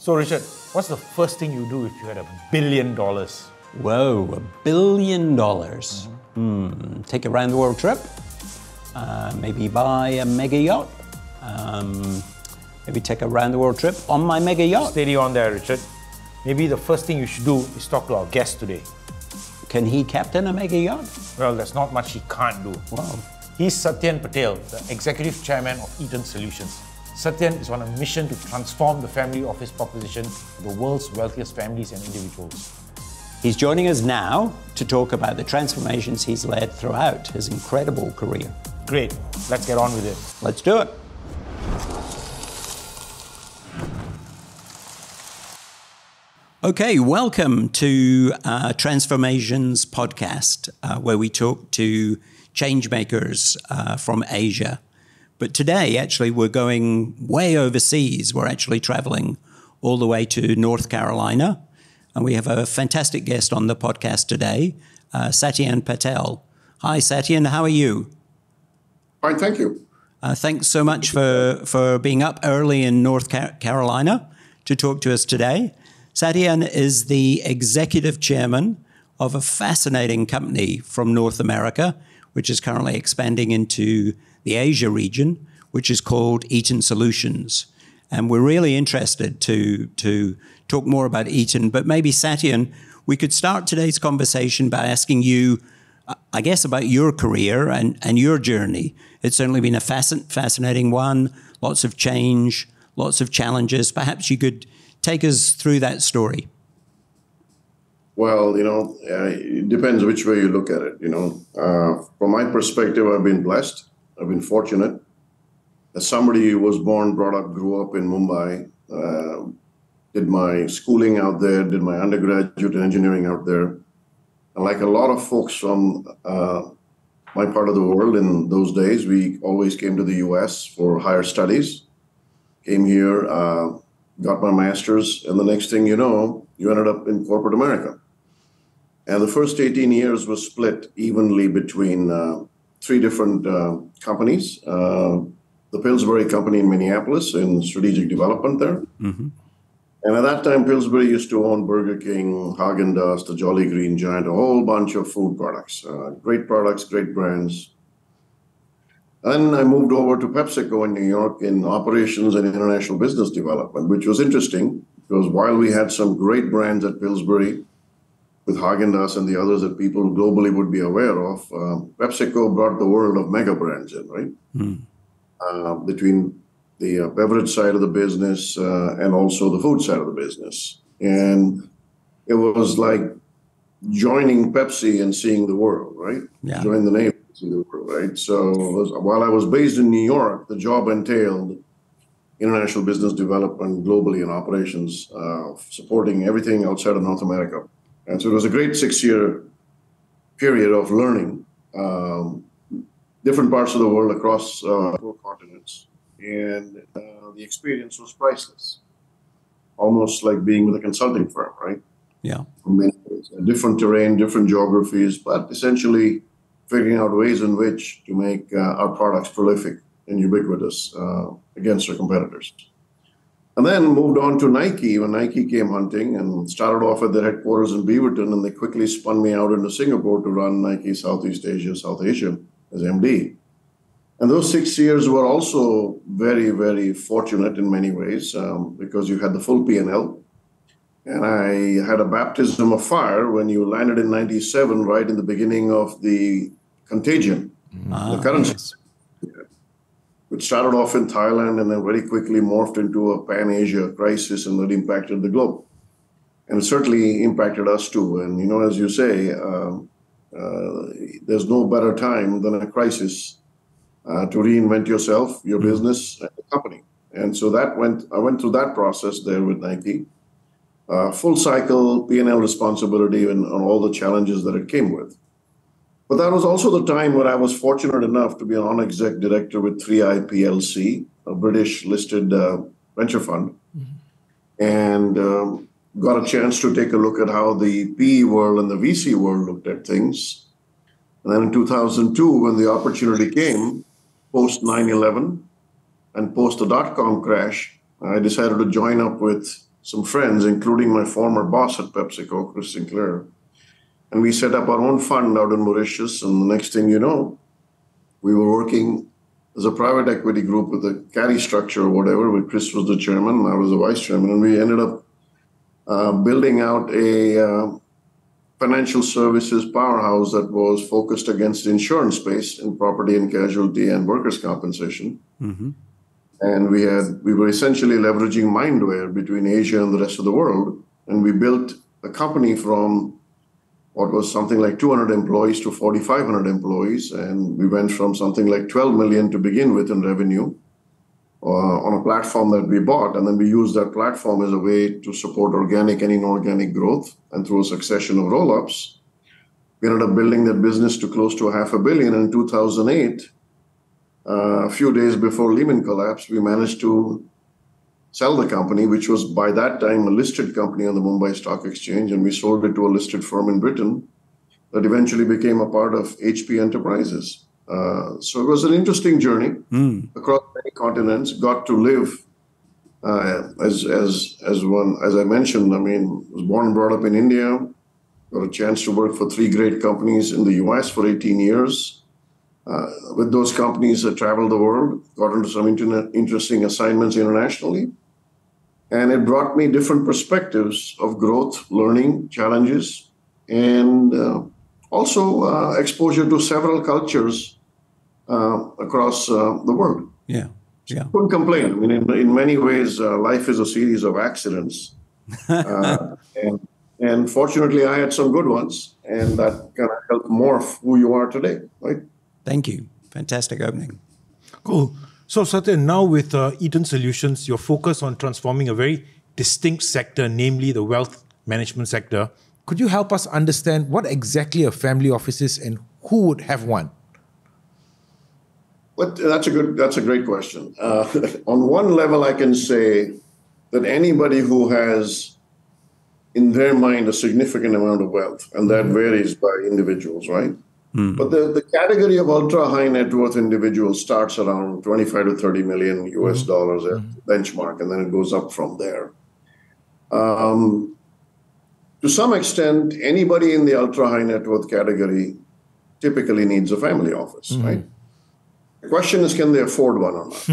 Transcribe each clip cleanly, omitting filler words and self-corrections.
So, Richard, what's the first thing you do if you had $1 billion? Whoa, $1 billion. Take a round the world trip. Maybe buy a mega yacht. Maybe take a round the world trip on my mega yacht. Steady on there, Richard. Maybe the first thing you should do is talk to our guest today. Can he captain a mega yacht? Well, there's not much he can't do. Wow. He's Satyen Patel, the Executive Chairman of Eton Solutions. Satyen is on a mission to transform the family office proposition to the world's wealthiest families and individuals. He's joining us now to talk about the transformations he's led throughout his incredible career. Great. Let's get on with it. Let's do it. Okay, welcome to TransformAsians podcast, where we talk to change makers from Asia. But today, actually, we're going way overseas. We're actually traveling all the way to North Carolina. And we have a fantastic guest on the podcast today, Satyen Patel. Hi, Satyen. How are you? Fine, thank you. Thanks so much for being up early in North Carolina to talk to us today. Satyen is the executive chairman of a fascinating company from North America, which is currently expanding into the Asia region, which is called Eton Solutions. And we're really interested to talk more about Eton. But maybe, Satyen, we could start today's conversation by asking you, I guess, about your career and your journey. It's certainly been a fascinating one, lots of change, lots of challenges. Perhaps you could take us through that story. Well, it depends which way you look at it. From my perspective, I've been blessed. I've been fortunate. As somebody who was born, brought up, grew up in Mumbai, did my schooling out there, did my undergraduate in engineering out there. And like a lot of folks from my part of the world in those days, we always came to the US for higher studies. Came here, got my master's, and the next thing you know, you ended up in corporate America. And the first 18 years was split evenly between three different companies. The Pillsbury Company in Minneapolis in strategic development there. Mm-hmm. And at that time, Pillsbury used to own Burger King, Haagen-Dazs, the Jolly Green Giant, a whole bunch of food products, great brands. Then I moved over to PepsiCo in New York in operations and international business development, which was interesting because while we had some great brands at Pillsbury with Haagen-Dazs and the others that people globally would be aware of, PepsiCo brought the world of mega brands in, right? Between the beverage side of the business and also the food side of the business. And it was like joining Pepsi and seeing the world, right? Yeah. Join the name. Right. So while I was based in New York, the job entailed international business development globally and operations, supporting everything outside of North America. And so it was a great 6-year period of learning different parts of the world across 4 continents. And the experience was priceless, almost like being with a consulting firm, right? Yeah. In many ways. Different terrain, different geographies, but essentially figuring out ways in which to make our products prolific and ubiquitous against our competitors. And then moved on to Nike when Nike came hunting and started off at their headquarters in Beaverton, and they quickly spun me out into Singapore to run Nike Southeast Asia, South Asia as MD. And those 6 years were also very, very fortunate in many ways because you had the full P&L. And I had a baptism of fire when you landed in 97, right in the beginning of the contagion, the currency, which started off in Thailand and then very quickly morphed into a pan-Asia crisis and that impacted the globe. And it certainly impacted us too. And, as you say, there's no better time than a crisis to reinvent yourself, your business, and the company. And so I went through that process there with Nike. Full cycle P&L responsibility and all the challenges that it came with. But that was also the time when I was fortunate enough to be an on-exec director with 3i PLC, a British listed venture fund, and got a chance to take a look at how the PE world and the VC world looked at things. And then in 2002, when the opportunity came, post 9/11 and post the dot-com crash, I decided to join up with some friends, including my former boss at PepsiCo, Chris Sinclair. And we set up our own fund out in Mauritius. And the next thing you know, we were working as a private equity group with a carry structure or whatever, where Chris was the chairman, and I was the vice chairman. And we ended up building out a financial services powerhouse that was focused against the insurance space in property and casualty and workers' compensation. Mm-hmm. And we were essentially leveraging mindware between Asia and the rest of the world. And we built a company from what was something like 200 employees to 4,500 employees. And we went from something like 12 million to begin with in revenue on a platform that we bought. And then we used that platform as a way to support organic and inorganic growth. And through a succession of roll-ups, we ended up building that business to close to $500 million in 2008. A few days before Lehman collapsed, we managed to sell the company, which was by that time a listed company on the Mumbai Stock Exchange, and we sold it to a listed firm in Britain that eventually became a part of HP Enterprises. So it was an interesting journey across many continents. Got to live, as I mentioned, I mean, was born and brought up in India, got a chance to work for 3 great companies in the US for 18 years. With those companies, I traveled the world, got into some interesting assignments internationally. And it brought me different perspectives of growth, learning, challenges, and also exposure to several cultures across the world. Yeah. Couldn't complain. I mean, in many ways, life is a series of accidents. And fortunately, I had some good ones, and that kind of helped morph who you are today, right? Thank you. Fantastic opening. Cool. So Satyen, now with Eton Solutions, you're focused on transforming a very distinct sector, namely the wealth management sector. Could you help us understand what exactly a family office is and who would have one? Well, that's a great question. On one level, I can say that anybody who has in their mind a significant amount of wealth, and that varies by individuals, right? But the category of ultra high net worth individuals starts around 25 to 30 million US dollars as benchmark, and then it goes up from there. To some extent, anybody in the ultra high net worth category typically needs a family office, right? The question is, can they afford one or not?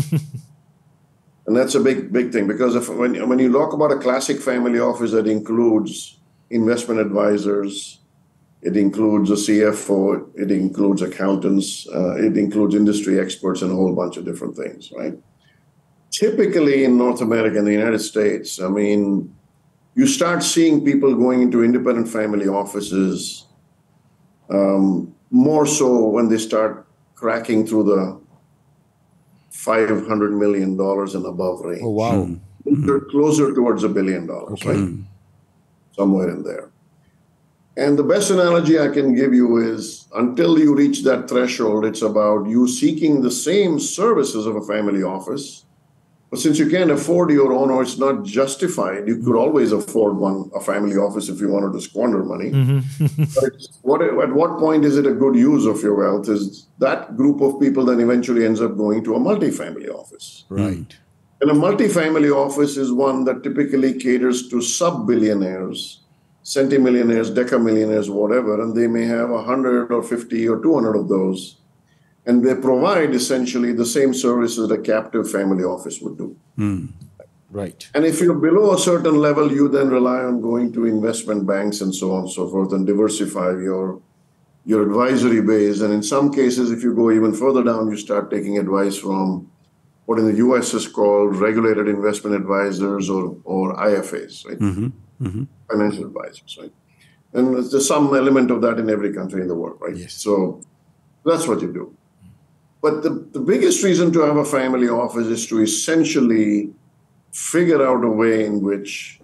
And that's a big thing, because when you talk about a classic family office that includes investment advisors, it includes a CFO, it includes accountants, it includes industry experts, and a whole bunch of different things, right? Typically in North America and the United States, I mean, you start seeing people going into independent family offices more so when they start cracking through the $500 million and above range. Oh, wow. They're closer towards $1 billion, right? Somewhere in there. And the best analogy I can give you is, until you reach that threshold, it's about you seeking the same services of a family office. But since you can't afford your own, or it's not justified, you could always afford a family office if you wanted to squander money. But at what point is it a good use of your wealth? Is that group of people then eventually ends up going to a multifamily office. Right. And a multifamily office is one that typically caters to sub-billionaires, centimillionaires, decamillionaires, whatever, and they may have 100 or 50 or 200 of those. And they provide essentially the same services that a captive family office would do. Right. And if you're below a certain level, you then rely on going to investment banks and so on and so forth, and diversify your advisory base. And in some cases, if you go even further down, you start taking advice from what in the US is called regulated investment advisors or IFAs, right? Financial advisors, right? And there's some element of that in every country in the world, right? Yes. So that's what you do. But the biggest reason to have a family office is to essentially figure out a way in which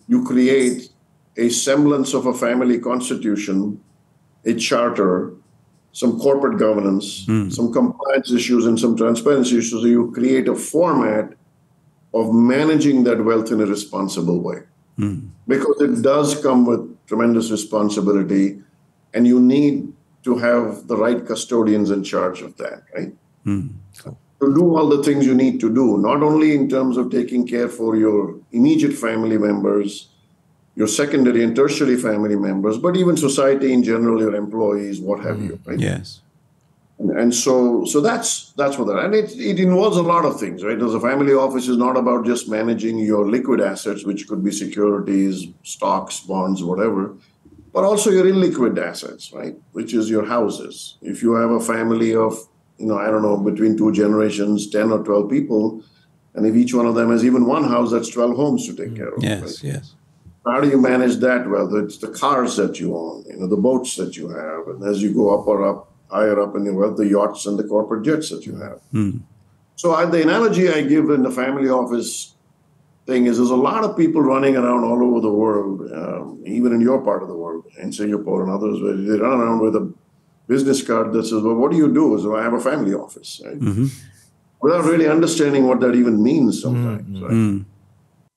you create a semblance of a family constitution, a charter, some corporate governance, some compliance issues, and some transparency issues. So you create a format of managing that wealth in a responsible way. Because it does come with tremendous responsibility, and you need to have the right custodians in charge of that, right? to do all the things you need to do, not only in terms of taking care for your immediate family members, your secondary and tertiary family members, but even society in general, your employees, what have you, right? Yes. And so that's what that, and it involves a lot of things, right? Because a family office is not about just managing your liquid assets, which could be securities, stocks, bonds, whatever, but also your illiquid assets, right? Which is your houses. If you have a family of, I don't know, between two generations, 10 or 12 people, and if each one of them has even one house, that's 12 homes to take care of. Yes, right? yes. How do you manage that? Well, it's the cars that you own, the boats that you have, and as you go higher up in your wealth, the yachts and the corporate jets that you have. So the analogy I give in the family office thing is there's a lot of people running around all over the world, even in your part of the world, in Singapore and others, where they run around with a business card that says, well, what do you do? So I have a family office, right? Without really understanding what that even means sometimes, right?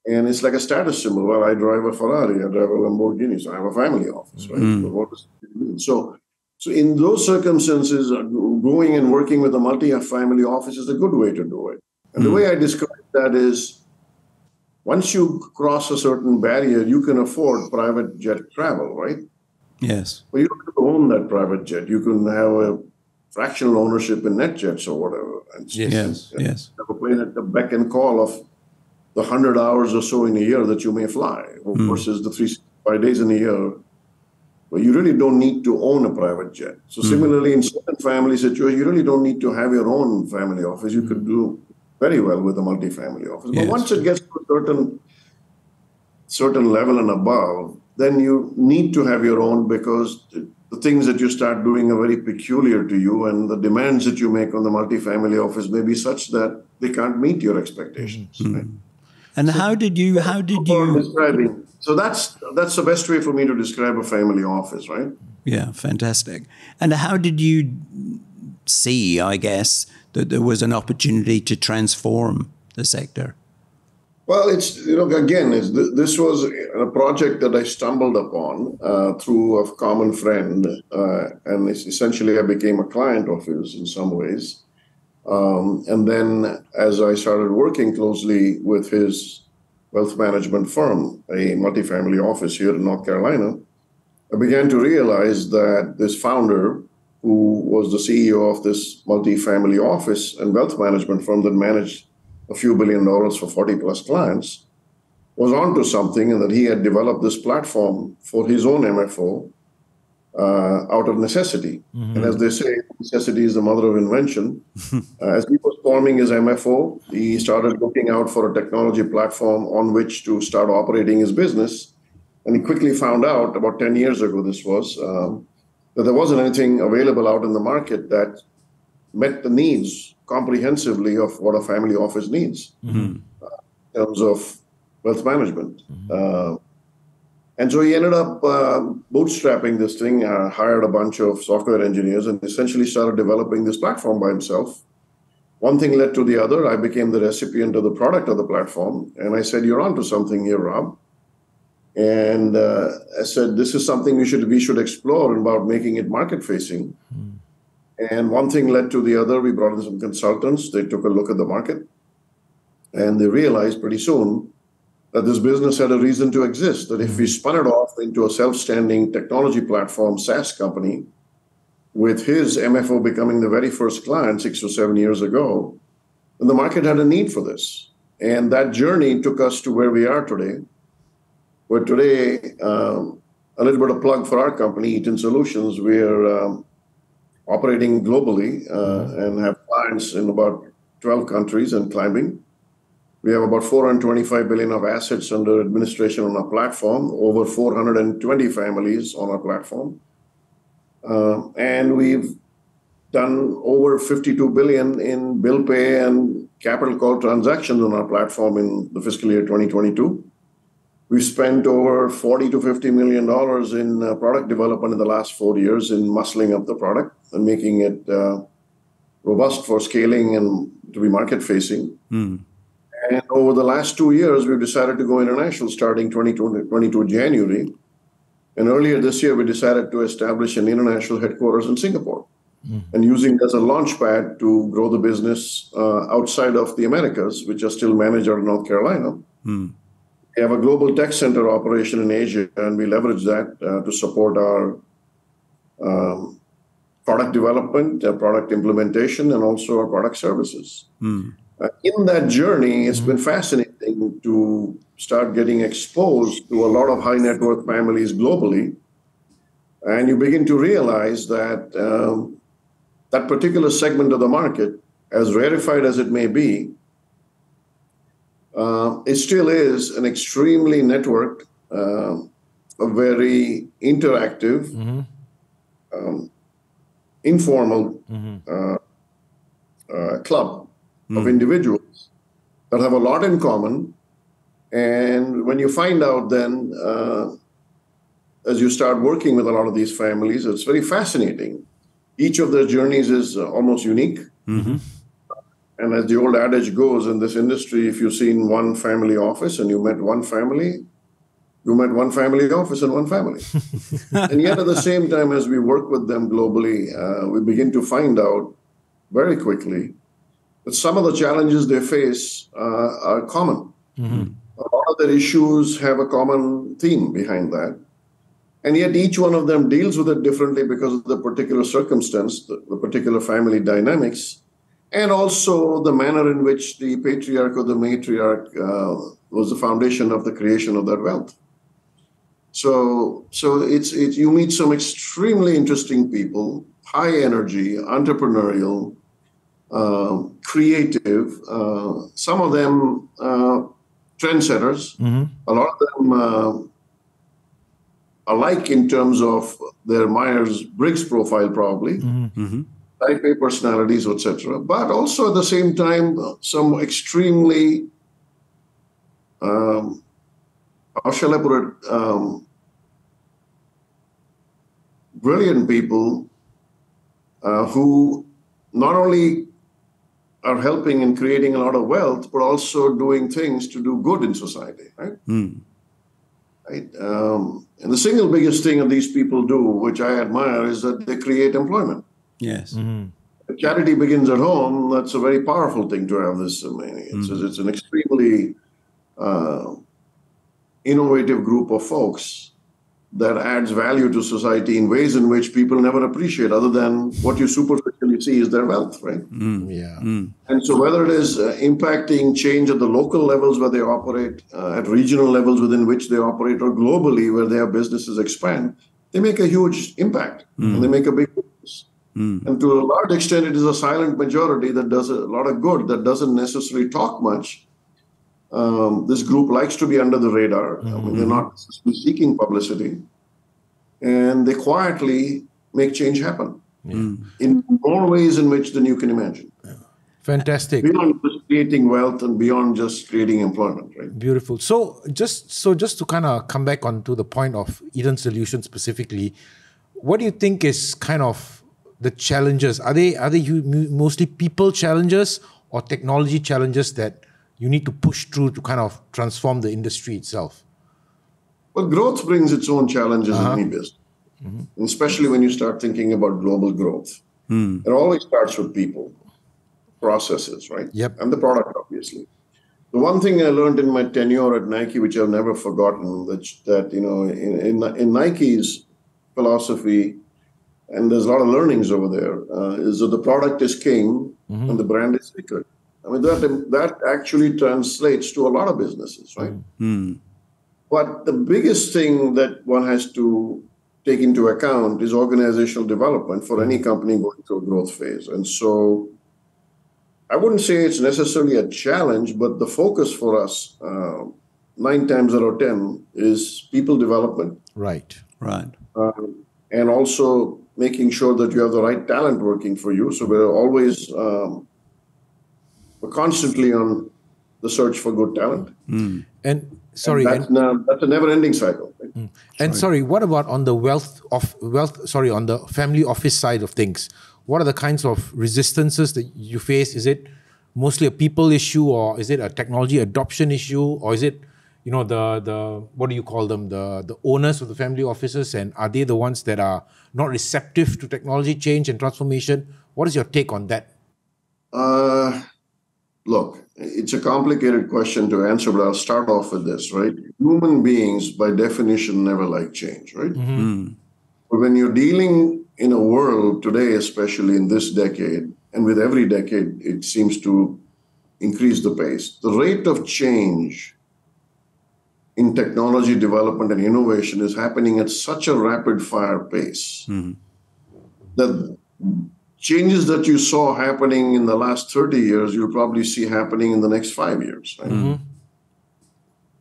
And it's like a status symbol. Well, I drive a Ferrari, I drive a Lamborghini, so I have a family office, right? So what does it mean? So in those circumstances, going and working with a multi-family office is a good way to do it. And the way I describe that is, once you cross a certain barrier, you can afford private jet travel, right? Yes. Well, you don't have to own that private jet. You can have a fractional ownership in NetJets or whatever. And Yes. have a plane at the beck and call of the 100 hours or so in a year that you may fly versus the 365 days in a year. Well, you really don't need to own a private jet. So similarly, in certain family situations, you really don't need to have your own family office. You could do very well with a multi-family office. But once it gets to a certain level and above, then you need to have your own, because the things that you start doing are very peculiar to you, and the demands that you make on the multi-family office may be such that they can't meet your expectations. Right? And how did you describing? So that's the best way for me to describe a family office, right? Yeah, fantastic. And how did you see, I guess, that there was an opportunity to transform the sector? Well, this was a project that I stumbled upon through a common friend, and essentially I became a client of his in some ways. And then as I started working closely with his wealth management firm, a multifamily office here in North Carolina, I began to realize that this founder, who was the CEO of this multifamily office and wealth management firm that managed a few $1 billion for 40 plus clients, was onto something, and that he had developed this platform for his own MFO out of necessity. And as they say, necessity is the mother of invention. As he was forming his MFO, he started looking out for a technology platform on which to start operating his business. And he quickly found out, about 10 years ago this was, that there wasn't anything available out in the market that met the needs comprehensively of what a family office needs in terms of wealth management. And so he ended up bootstrapping this thing, hired a bunch of software engineers, and essentially started developing this platform by himself. One thing led to the other. I became the recipient of the product of the platform. And I said, you're onto something here, Rob. And I said, this is something we should explore about making it market-facing. And one thing led to the other. We brought in some consultants. They took a look at the market. And they realized pretty soon that this business had a reason to exist, that if we spun it off into a self-standing technology platform, SaaS company, with his MFO becoming the very first client 6 or 7 years ago, then the market had a need for this. And that journey took us to where we are today, where today, a little bit of plug for our company, Eton Solutions, we're operating globally and have clients in about 12 countries and climbing. We have about $425 billion of assets under administration on our platform, over 420 families on our platform. And we've done over $52 billion in bill pay and capital call transactions on our platform in the fiscal year 2022. We've spent over $40 to $50 million in product development in the last 4 years in muscling up the product and making it robust for scaling and to be market-facing. And over the last 2 years, we've decided to go international starting 2022 January. And earlier this year, we decided to establish an international headquarters in Singapore. and using it as a launch pad to grow the business outside of the Americas, which are still managed out of North Carolina. We have a global tech center operation in Asia, and we leverage that to support our product development, product implementation, and also our product services. In that journey, it's been fascinating to start getting exposed to a lot of high net worth families globally. And you begin to realize that that particular segment of the market, as rarified as it may be, it still is an extremely networked, a very interactive, informal club of individuals that have a lot in common. And when you find out then, as you start working with a lot of these families, it's very fascinating. Each of their journeys is almost unique. And as the old adage goes in this industry, if you've seen one family office and you met one family, you met one family office and one family. And yet at the same time, as we work with them globally, we begin to find out very quickly that some of the challenges they face are common. A lot of their issues have a common theme behind that. And yet each one of them deals with it differently because of the particular circumstance, the particular family dynamics, and also the manner in which the patriarch or the matriarch was the foundation of the creation of that wealth. So it's you meet some extremely interesting people, high energy, entrepreneurial, creative, some of them trendsetters, a lot of them alike in terms of their Myers-Briggs profile probably, type A personalities, etc. But also at the same time, some extremely, how shall I put it, brilliant people who not only are helping in creating a lot of wealth, but also doing things to do good in society, right? Right? And the single biggest thing that these people do, which I admire, is that they create employment. Yes. If charity begins at home, that's a very powerful thing to have this. I mean, it's an extremely innovative group of folks that adds value to society in ways in which people never appreciate, other than what you superficially see is their wealth, right? And so whether it is impacting change at the local levels where they operate, at regional levels within which they operate, or globally where their businesses expand, they make a huge impact and they make a big difference. And to a large extent, it is a silent majority that does a lot of good, that doesn't necessarily talk much. This group likes to be under the radar. I mean, they're not seeking publicity. And they quietly make change happen in more ways in which than you can imagine. Fantastic. Beyond just creating wealth and beyond just creating employment, right? Beautiful. So just to kind of come back onto the point of Eton Solutions specifically, what do you think is kind of the challenges? Are they mostly people challenges or technology challenges that you need to push through to kind of transform the industry itself? Well, growth brings its own challenges in any business, especially when you start thinking about global growth. It always starts with people, processes, right? Yep. And the product, obviously. The one thing I learned in my tenure at Nike, which I've never forgotten, that you know, in Nike's philosophy, and there's a lot of learnings over there, is that the product is king and the brand is secret. I mean, that actually translates to a lot of businesses, right? But the biggest thing that one has to take into account is organizational development for any company going through a growth phase. And so I wouldn't say it's necessarily a challenge, but the focus for us, 9 times out of 10, is people development. Right. And also making sure that you have the right talent working for you. So we're always... we're constantly on the search for good talent. And sorry, that's a never-ending cycle. Right? And sorry, what about on the on the family office side of things? What are the kinds of resistances that you face? Is it mostly a people issue, or is it a technology adoption issue, or is it, the what do you call them, the owners of the family offices, and are they the ones that are not receptive to technology change and transformation? What is your take on that? Look, it's a complicated question to answer, but I'll start off with this, right? Human beings, by definition, never like change, right? But when you're dealing in a world today, especially in this decade, and with every decade, it seems to increase the pace. The rate of change in technology development and innovation is happening at such a rapid fire pace that changes that you saw happening in the last 30 years, you'll probably see happening in the next 5 years. Right?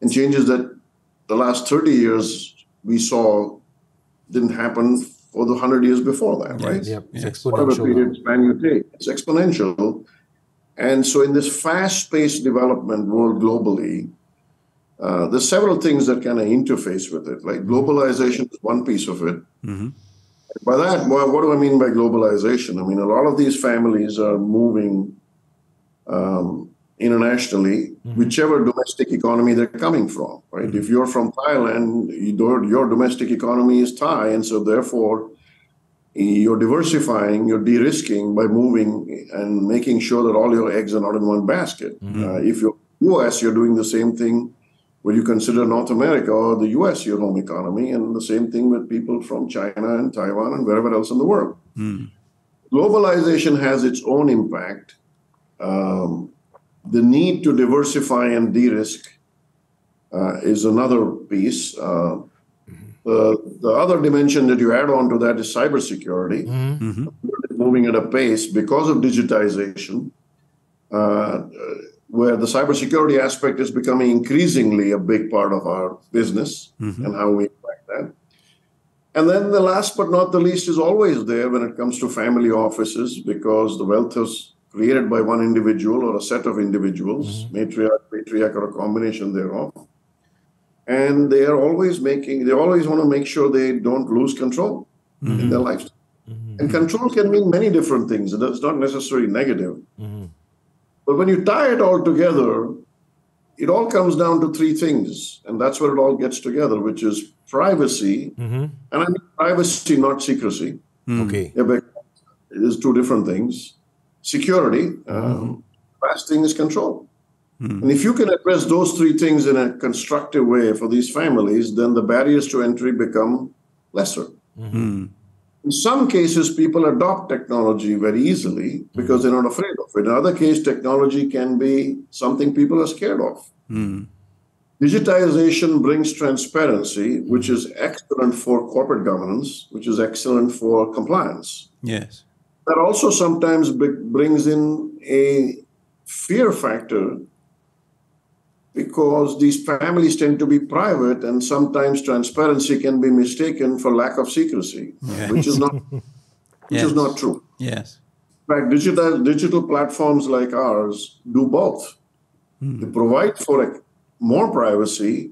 And changes that the last 30 years we saw didn't happen for the 100 years before that, right? Yep. It's Whatever exponential. period span you take, it's exponential. And so in this fast-paced development world globally, there's several things that kind of interface with it. Like globalization is one piece of it. By that, what do I mean by globalization? I mean, a lot of these families are moving internationally, whichever domestic economy they're coming from, right? If you're from Thailand, your domestic economy is Thai, and so therefore you're diversifying, you're de-risking by moving and making sure that all your eggs are not in one basket. If you're US, you're doing the same thing where you consider North America or the US your home economy, and the same thing with people from China and Taiwan and wherever else in the world. Globalization has its own impact. The need to diversify and de-risk is another piece. The other dimension that you add on to that is cybersecurity. Moving at a pace because of digitization, where the cybersecurity aspect is becoming increasingly a big part of our business and how we impact that. And then the last but not the least is always there when it comes to family offices, because the wealth is created by one individual or a set of individuals, matriarch, patriarch, or a combination thereof. And they always want to make sure they don't lose control in their lives. And control can mean many different things. It's not necessarily negative. But when you tie it all together, it all comes down to three things. And that's where it all gets together, which is privacy. And I mean privacy, not secrecy. Okay. It is two different things. Security. Last thing is control. And if you can address those three things in a constructive way for these families, then the barriers to entry become lesser. In some cases, people adopt technology very easily because they're not afraid of it. In other cases, technology can be something people are scared of. Digitization brings transparency, which is excellent for corporate governance, which is excellent for compliance. Yes. That also sometimes brings in a fear factor, because these families tend to be private, and sometimes transparency can be mistaken for lack of secrecy, which is not is not true. Yes. In fact, digital platforms like ours do both. They provide for more privacy,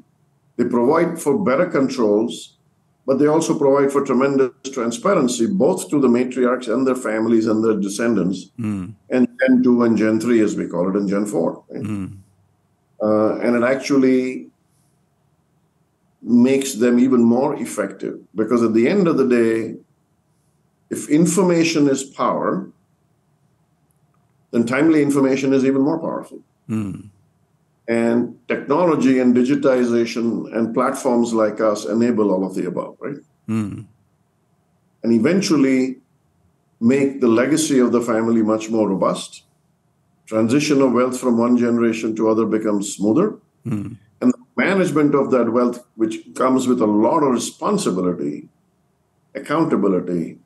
they provide for better controls, but they also provide for tremendous transparency, both to the matriarchs and their families and their descendants, and Gen 2 and Gen 3, as we call it, and Gen 4. Right? And it actually makes them even more effective, because at the end of the day, if information is power, then timely information is even more powerful. And technology and digitization and platforms like us enable all of the above, right? And eventually make the legacy of the family much more robust. Transition of wealth from one generation to other becomes smoother. And the management of that wealth, which comes with a lot of responsibility, accountability,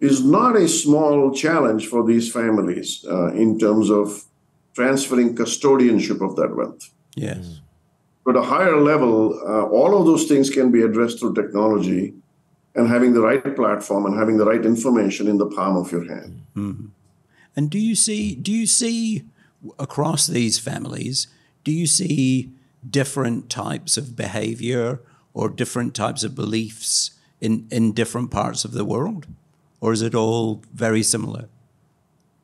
is not a small challenge for these families in terms of transferring custodianship of that wealth. Yes. But at a higher level, all of those things can be addressed through technology and having the right platform and having the right information in the palm of your hand. And do you see across these families, do you see different types of behavior or different types of beliefs in different parts of the world? Or is it all very similar?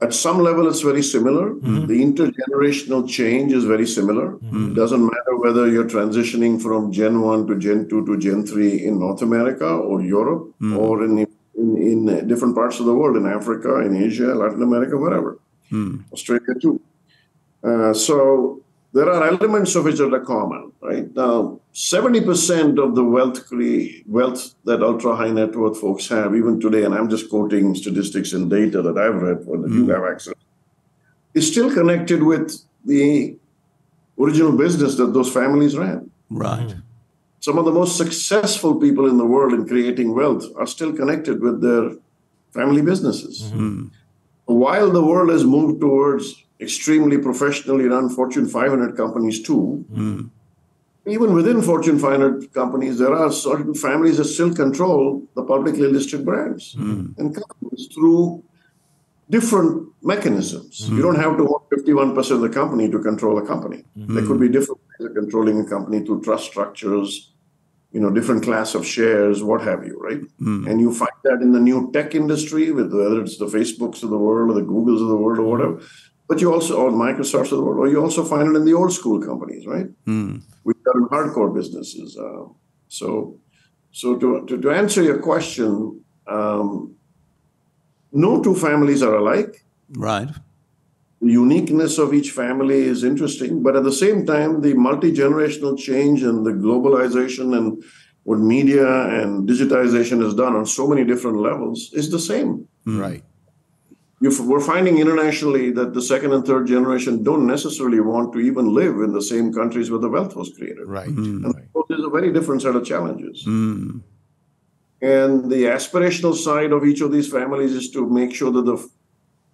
At some level, it's very similar. The intergenerational change is very similar. It doesn't matter whether you're transitioning from Gen 1 to Gen 2 to Gen 3 in North America or Europe or in different parts of the world, in Africa, in Asia, Latin America, wherever. Australia too. So there are elements of which are common, right? Now, 70% of the wealth that ultra-high net worth folks have, even today, and I'm just quoting statistics and data that I've read or that you have access, is still connected with the original business that those families ran. Right. Some of the most successful people in the world in creating wealth are still connected with their family businesses. While the world has moved towards extremely professionally run Fortune 500 companies too, even within Fortune 500 companies, there are certain families that still control the publicly listed brands and companies through different mechanisms. You don't have to own 51% of the company to control a company. There could be different ways of controlling a company through trust structures, different class of shares, what have you, right? And you find that in the new tech industry, with whether it's the Facebooks of the world or the Googles of the world or whatever, but you also, or Microsofts of the world, or you also find it in the old school companies, right? Which are in hardcore businesses. So to answer your question, no two families are alike. Right. The uniqueness of each family is interesting, but at the same time, the multi-generational change and the globalization and what media and digitization has done on so many different levels is the same. Right. We're finding internationally that the second and third generation don't necessarily want to even live in the same countries where the wealth was created. Right. And so there's a very different set of challenges. And the aspirational side of each of these families is to make sure that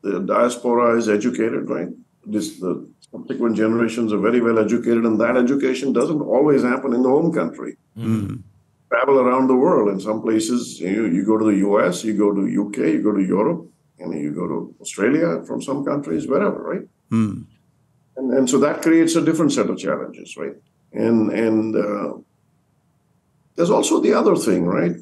the diaspora is educated, right? The subsequent generations are very well educated, and that education doesn't always happen in the home country. Travel around the world. In some places, you go to the US, you go to UK, you go to Europe, and you go to Australia from some countries, wherever, right? And so that creates a different set of challenges, right? And there's also the other thing, right?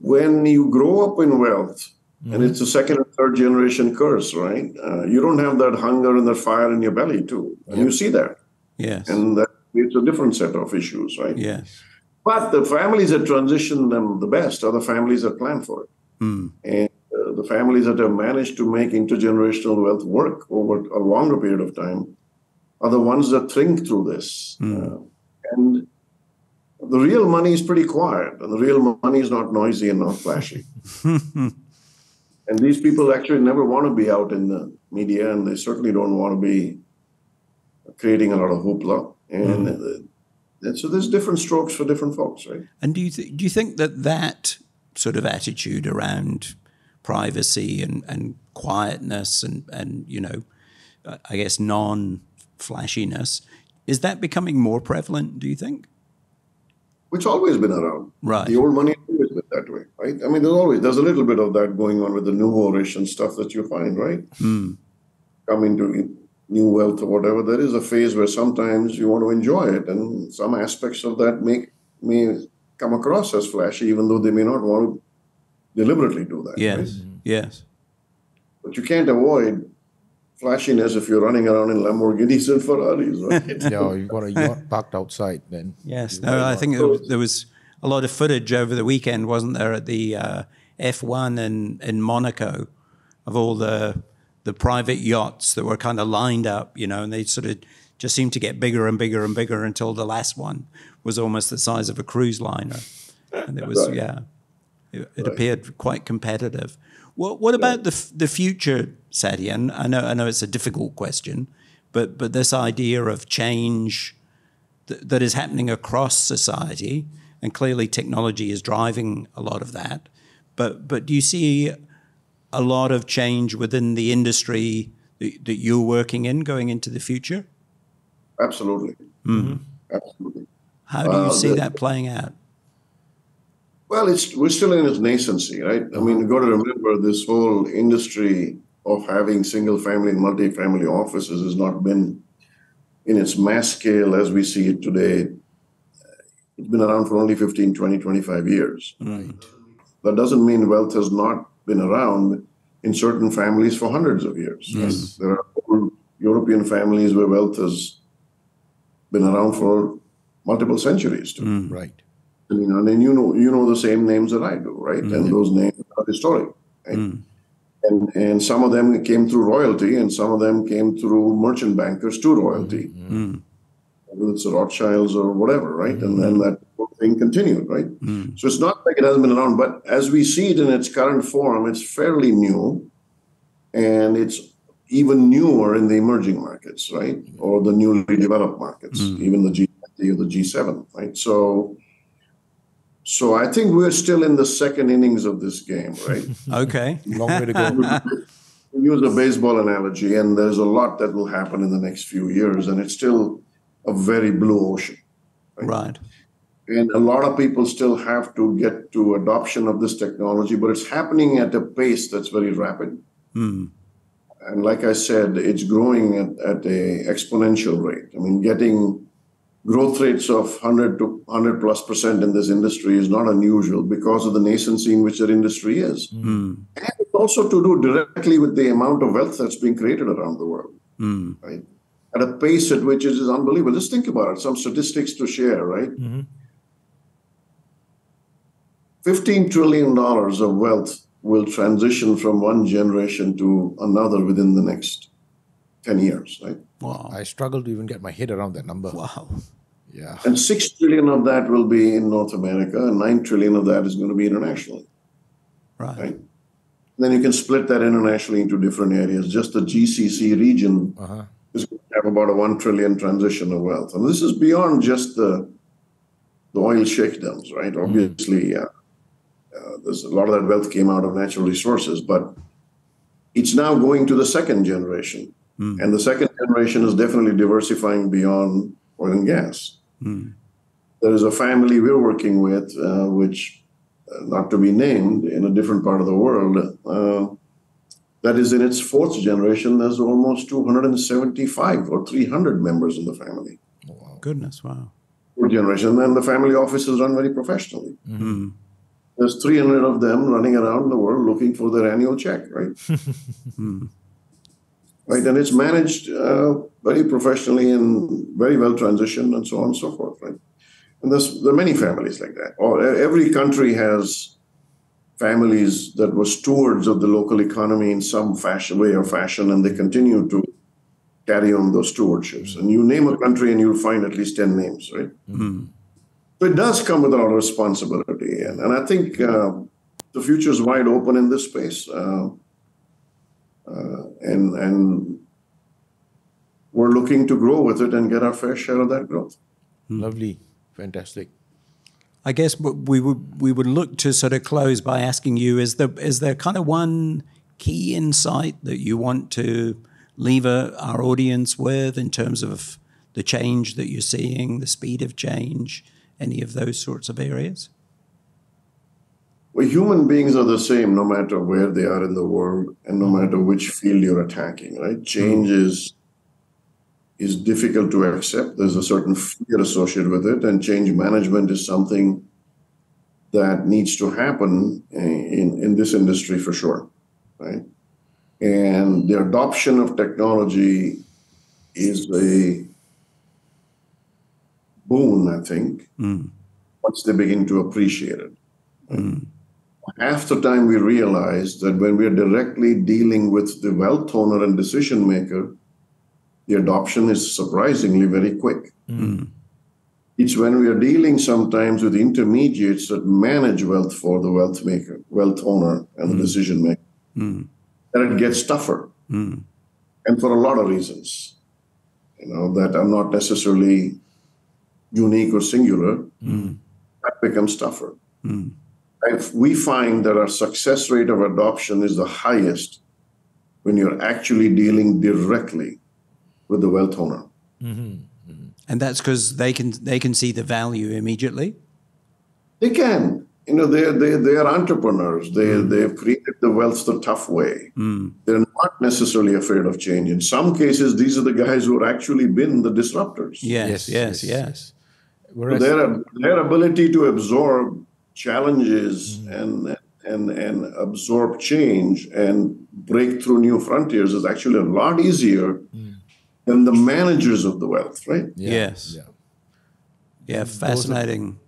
When you grow up in wealth, and it's a second and third generation curse, right? You don't have that hunger and that fire in your belly too. And you see that. Yes. And that creates a different set of issues, right? Yes. But the families that transition them the best are the families that plan for it. And the families that have managed to make intergenerational wealth work over a longer period of time are the ones that think through this. And the real money is pretty quiet, and the real money is not noisy and not flashy. And these people actually never want to be out in the media, and they certainly don't want to be creating a lot of hoopla. And so there's different strokes for different folks, right? And do you think that sort of attitude around privacy and quietness and I guess non-flashiness, is that becoming more prevalent, do you think? Which always been around. Right. The old money has always been that way, right? I mean, there's a little bit of that going on with the nouveau-ish and stuff that you find, right? Coming to new wealth or whatever. There is a phase where sometimes you want to enjoy it, and some aspects of that may come across as flashy, even though they may not want to deliberately do that. Yes, right? yes. But you can't avoid flashiness if you're running around in Lamborghinis and Ferraris, right? No, you've got a yacht parked outside then. Yes. No, I think there was a lot of footage over the weekend, wasn't there, at the F1 in Monaco, of all the private yachts that were kind of lined up, and they sort of just seemed to get bigger and bigger and bigger until the last one was almost the size of a cruise liner. And it was, it appeared quite competitive. What about the future, Satyen? I know it's a difficult question, but this idea of change that is happening across society, and clearly technology is driving a lot of that. But do you see a lot of change within the industry that you're working in going into the future? Absolutely. Absolutely. How do you see that playing out? Well, we're still in its nascency, right? I mean, you've got to remember this whole industry of having single-family and multi-family offices has not been in its mass scale as we see it today. It's been around for only 15, 20, 25 years. Right. That doesn't mean wealth has not been around. in certain families for hundreds of years. Yes. There are old European families where wealth has been around for multiple centuries too. Right. And then you know the same names that I do, right? And those names are historic, right? And some of them came through royalty, and some of them came through merchant bankers to royalty, whether it's the Rothschilds or whatever, right? And then that whole thing continued, right? So it's not like it hasn't been around, but as we see it in its current form, it's fairly new, and it's even newer in the emerging markets, right? Or the newly developed markets, even the G20 or the G7, right? So I think we're still in the second innings of this game, right? Okay. Long way to go. We use a baseball analogy, and there's a lot that will happen in the next few years, and it's still a very blue ocean. Right. And a lot of people still have to get to adoption of this technology, but it's happening at a pace that's very rapid. And like I said, it's growing at a exponential rate. I mean, getting growth rates of 100% in this industry is not unusual because of the nascency in which that industry is. And it's also to do directly with the amount of wealth that's being created around the world, right? At a pace at which it is unbelievable. Just think about it, some statistics to share, right? $15 trillion of wealth will transition from one generation to another within the next 10 years, right? Wow. I struggle to even get my head around that number. Wow. Yeah. And 6 trillion of that will be in North America, and 9 trillion of that is going to be internationally, right? Then you can split that internationally into different areas. Just the GCC region is going to have about a 1 trillion transition of wealth. And this is beyond just the oil shakedowns, right? Obviously, there's a lot of that wealth came out of natural resources, but it's now going to the second generation. And the second generation is definitely diversifying beyond oil and gas. There is a family we're working with, which, not to be named, in a different part of the world, that is in its fourth generation. There's almost 275 or 300 members in the family. Oh, wow. Goodness, wow. Fourth generation. And the family office is run very professionally. There's 300 of them running around the world looking for their annual check, right? Right, and it's managed very professionally and very well transitioned and so on and so forth, right? And there are many families like that. Every country has families that were stewards of the local economy in some way or fashion, and they continue to carry on those stewardships. And you name a country and you'll find at least 10 names, right? So it does come with a lot of responsibility. And I think the future is wide open in this space. And we're looking to grow with it and get our fair share of that growth. Lovely. Fantastic. I guess we would look to sort of close by asking you, is there kind of one key insight that you want to leave our audience with in terms of the change that you're seeing, the speed of change, any of those sorts of areas? Well, human beings are the same no matter where they are in the world and no matter which field you're attacking, right? Change is difficult to accept. There's a certain fear associated with it, and change management is something that needs to happen in this industry for sure, right? And the adoption of technology is a boon, I think, once they begin to appreciate it. Right? Half the time we realize that when we're directly dealing with the wealth owner and decision maker, the adoption is surprisingly very quick. It's when we are dealing sometimes with intermediates that manage wealth for the wealth owner and the decision maker, that it gets tougher. And for a lot of reasons, that are not necessarily unique or singular, that becomes tougher. We find that our success rate of adoption is the highest when you're actually dealing directly with the wealth owner. And that's because they can see the value immediately? They can. They are entrepreneurs. They've created the wealth the tough way. They're not necessarily afraid of change. In some cases, these are the guys who have actually been the disruptors. Yes. Whereas their ability to absorb challenges and and absorb change and break through new frontiers is actually a lot easier than the managers of the wealth, right? Yes. Yeah, fascinating.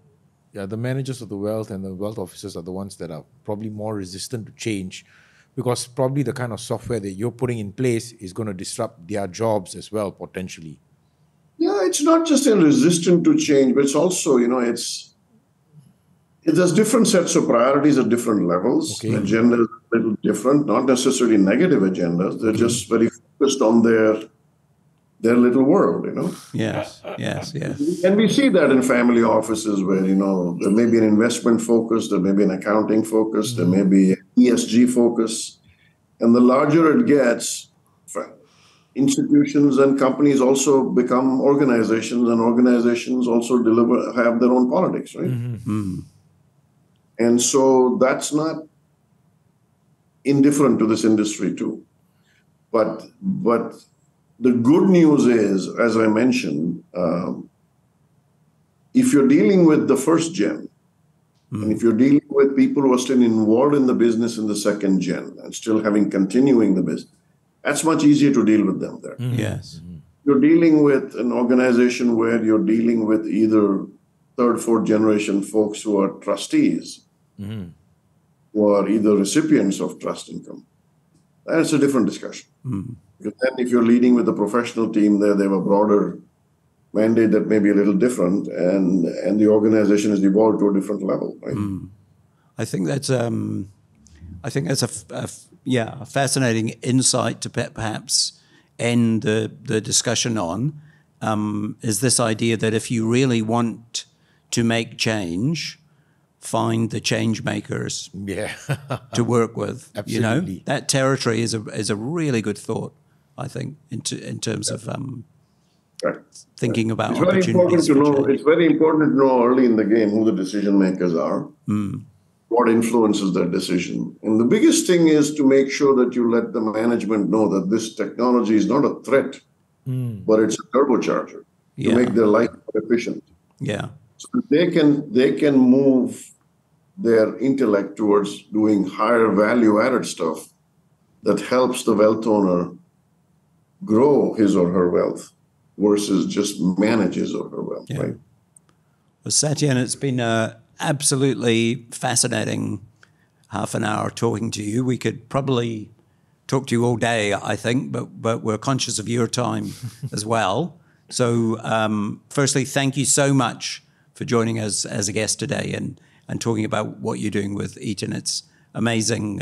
The managers of the wealth and the wealth officers are the ones that are probably more resistant to change, because probably the kind of software that you're putting in place is going to disrupt their jobs as well, potentially. Yeah, it's not just a resistant to change, but it's also, there's different sets of priorities at different levels. Okay. Agendas are a little different, not necessarily negative agendas. They're just very focused on their little world, Yes. And we see that in family offices where, there may be an investment focus, there may be an accounting focus, there may be an ESG focus. And the larger it gets, institutions and companies also become organizations, and organizations also have their own politics, right? And so that's not indifferent to this industry too. But the good news is, as I mentioned, if you're dealing with the first gen, and if you're dealing with people who are still involved in the business in the second gen and still continuing the business, that's much easier to deal with them there. Yes. You're dealing with an organization where you're dealing with either third, fourth generation folks who are trustees, who are either recipients of trust income. That's a different discussion. Because then if you're leading with a professional team there, they have a broader mandate that may be a little different, and the organization has evolved to a different level, right? I think that's a fascinating insight to perhaps end the discussion on, is this idea that if you really want to make change, find the change makers to work with. Absolutely. That territory is a really good thought, I think, in terms of thinking about opportunities. It's very important to know early in the game who the decision makers are, what influences that decision. And the biggest thing is to make sure that you let the management know that this technology is not a threat, but it's a turbocharger to make their life more efficient. Yeah. So they can move their intellect towards doing higher value-added stuff that helps the wealth owner grow his or her wealth versus just manage his or her wealth, right? Well, Satyen, it's been absolutely fascinating half an hour talking to you. We could probably talk to you all day, I think, but we're conscious of your time as well. So firstly, thank you so much for joining us as a guest today and talking about what you're doing with Eton. It's amazing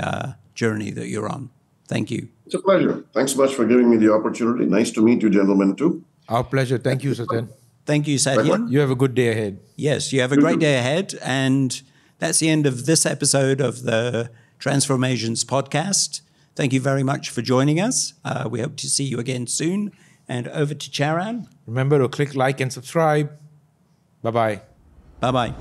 journey that you're on. Thank you. It's a pleasure. Thanks so much for giving me the opportunity. Nice to meet you, gentlemen, too. Our pleasure. Thank you, Satyen. Thank you, Satyen. You have a good day ahead. Yes, you have a great day ahead. And that's the end of this episode of the TransformAsians podcast. Thank you very much for joining us. We hope to see you again soon. And over to Charan. Remember to click like and subscribe. Bye-bye. Bye-bye.